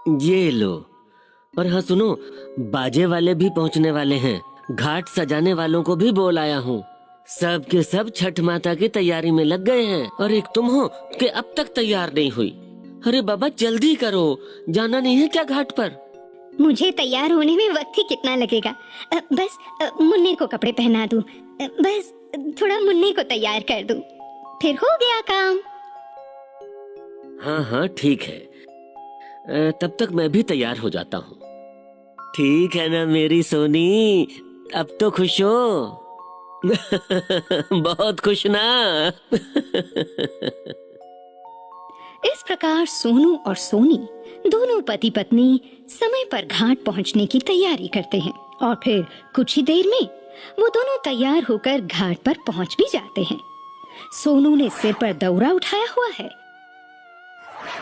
ये लो। और हाँ सुनो, बाजे वाले भी पहुंचने वाले हैं। घाट सजाने वालों को भी बोल आया हूँ। सब के सब छठ माता की तैयारी में लग गए हैं और एक तुम हो कि अब तक तैयार नहीं हुई। अरे बाबा जल्दी करो, जाना नहीं है क्या घाट पर? मुझे तैयार होने में वक्त ही कितना लगेगा। बस मुन्ने को कपड़े पहना दूं, बस थोड़ा मुन्ने को तैयार कर दूं, फिर हो गया काम। हाँ हाँ ठीक है, तब तक मैं भी तैयार हो जाता हूँ। ठीक है ना मेरी सोनी, अब तो खुश हो? बहुत खुश ना? इस प्रकार सोनू और सोनी दोनों पति पत्नी समय पर घाट पहुंचने की तैयारी करते हैं और फिर कुछ ही देर में वो दोनों तैयार होकर घाट पर पहुंच भी जाते हैं। सोनू ने सिर पर दौरा उठाया हुआ है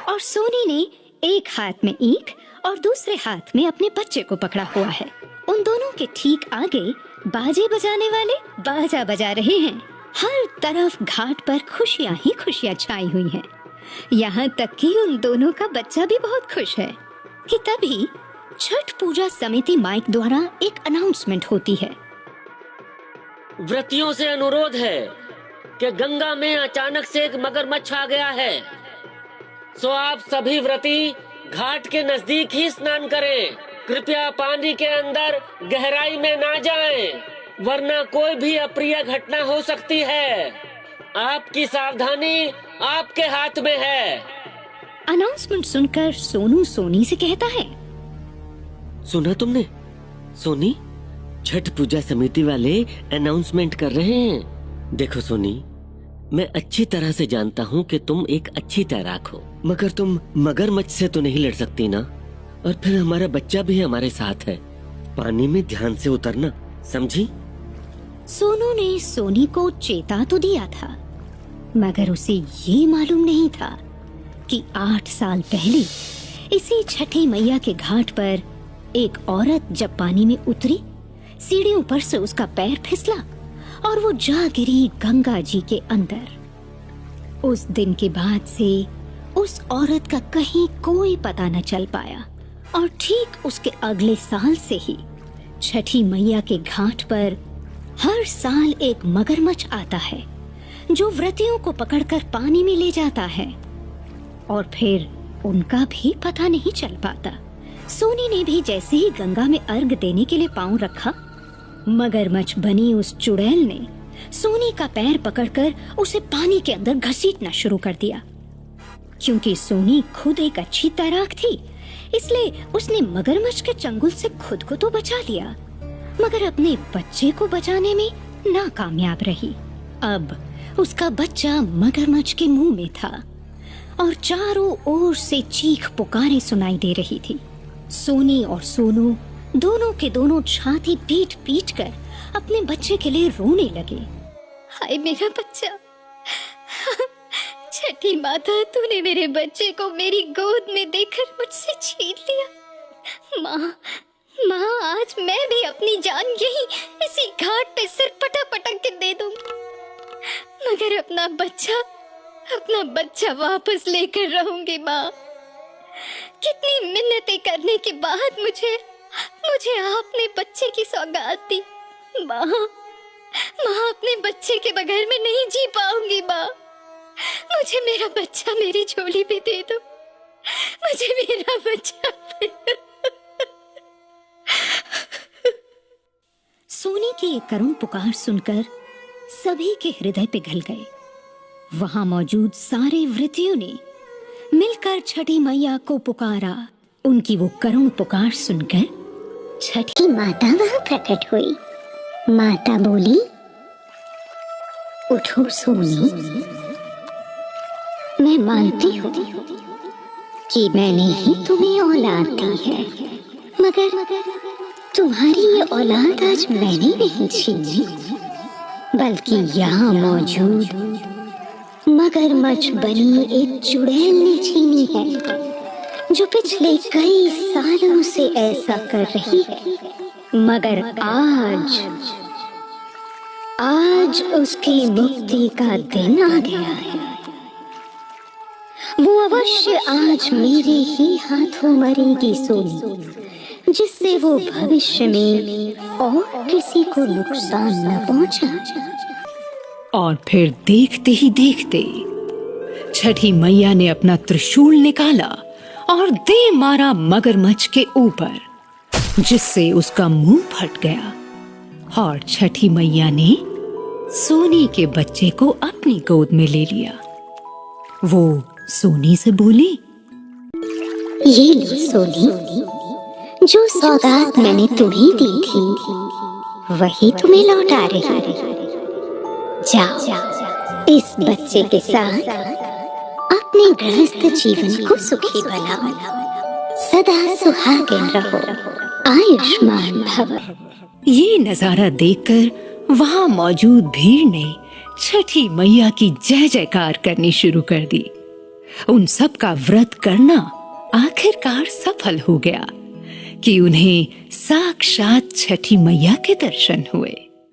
और सोनी ने एक हाथ में ईख और दूसरे हाथ में अपने बच्चे को पकड़ा हुआ है। उन दोनों के ठीक आगे बाजे बजाने वाले बाजा बजा रहे हैं। हर तरफ घाट पर खुशियां ही खुशियां छाई हुई हैं। यहाँ तक कि उन दोनों का बच्चा भी बहुत खुश है कि तभी छठ पूजा समिति माइक द्वारा एक अनाउंसमेंट होती है। व्रतियों से अनुरोध है कि गंगा में अचानक से एक मगरमच्छ आ गया है, सो आप सभी व्रती घाट के नजदीक ही स्नान करें। कृपया पानी के अंदर गहराई में ना जाएं, वरना कोई भी अप्रिय घटना हो सकती है। आपकी सावधानी आपके हाथ में है। अनाउंसमेंट सुनकर सोनू सोनी से कहता है, सुना तुमने सोनी? छठ पूजा समिति वाले अनाउंसमेंट कर रहे हैं। देखो सोनी, मैं अच्छी तरह से जानता हूँ कि तुम एक अच्छी तैराक हो, मगर तुम मगरमच्छ से तो नहीं लड़ सकती ना। और फिर हमारा बच्चा भी हमारे साथ है, पानी में ध्यान से उतरना, समझी? सोनू ने सोनी को चेता तो दिया था, मगर उसे ये मालूम नहीं था कि 8 साल पहले इसी छठी मैया के घाट पर एक औरत जब पानी में उतरी, सीढ़ियों पर से उसका पैर फिसला और वो जा गिरी गंगा जी के अंदर। उस दिन के बाद से उस औरत का कहीं कोई पता न चल पाया और ठीक उसके अगले साल से ही छठी मैया के घाट पर हर साल एक मगरमच्छ आता है जो व्रतियों को पकड़कर पानी में ले जाता है और फिर उनका भी पता नहीं चल पाता। सोनी ने भी जैसे ही गंगा में अर्घ देने के लिए पांव रखा, मगरमच्छ बनी उस चुड़ैल ने सोनी का पैर पकड़कर उसे पानी के अंदर घसीटना शुरू कर दिया। क्योंकि सोनी खुद एक अच्छी तैराक थी, इसलिए उसने मगरमच्छ के चंगुल से खुद को तो बचा लिया, मगर अपने बच्चे को बचाने में नाकामयाब रही। अब उसका बच्चा मगरमच्छ के मुंह में था और चारों ओर से चीख पुकारें सुनाई दे रही थी। सोनी और सोनू दोनों के दोनों छाती पीट पीट कर अपने बच्चे के लिए रोने लगे। हाय मेरा बच्चा, छठी माता, तूने मेरे बच्चे को मेरी गोद में देकर मुझसे छीन लिया। माँ, आज मैं भी अपनी जान यही इसी घाट पे सिर पटक पटक के दे दूंगी, मगर अपना बच्चा वापस लेकर रहूंगी। माँ, कितनी मिन्नतें करने के बाद मुझे आपने बच्चे की सौगात दी। माँ, अपने बच्चे के बगैर मैं नहीं जी पाऊंगी। माँ, मुझे मेरा बच्चा मेरी झोली पे दे दो, मुझे मेरा बच्चा। सोनी की ये करुण पुकार सुनकर सभी के हृदय पिघल गए। वहां मौजूद सारे व्रतियों ने मिलकर छठी मैया को पुकारा। उनकी वो करुण पुकार सुनकर छठी माता वहां प्रकट हुई। माता बोली, उठो सोनी, मैं मानती हूँ कि मैंने ही तुम्हें औलाद दी है, मगर तुम्हारी ये औलाद आज मैंने नहीं छीनी, बल्कि यहाँ मौजूद मगरमच्छ बनी एक चुड़ैल ने छीनी है, जो पिछले कई सालों से ऐसा कर रही है। मगर आज उसकी मुक्ति का दिन आ गया है वो अवश्य आज मेरे ही हाथों मरेगी सोनी, जिससे वो भविष्य में और किसी को नुकसान न पहुंचाए। और फिर देखते ही देखते छठी मैया ने अपना त्रिशूल निकाला और दे मारा मगरमच्छ के ऊपर, जिससे उसका मुंह फट गया। और छठी मैया ने सोनी के बच्चे को अपनी गोद में ले लिया। वो सोनी से बोली, ये लो सोनी, जो सौगात मैंने तुम्हें दी थी वही तुम्हें लौटा रही है। जाओ, इस बच्चे के साथ अपने गृहस्थ जीवन को सुखी बनाओ, सदा सुहागिन रहो, आयुष्मान भव। ये नजारा देखकर वहां मौजूद भीड़ ने छठी मैया की जय जयकार करनी शुरू कर दी। उन सब का व्रत करना आखिरकार सफल हो गया कि उन्हें साक्षात छठी मैया के दर्शन हुए।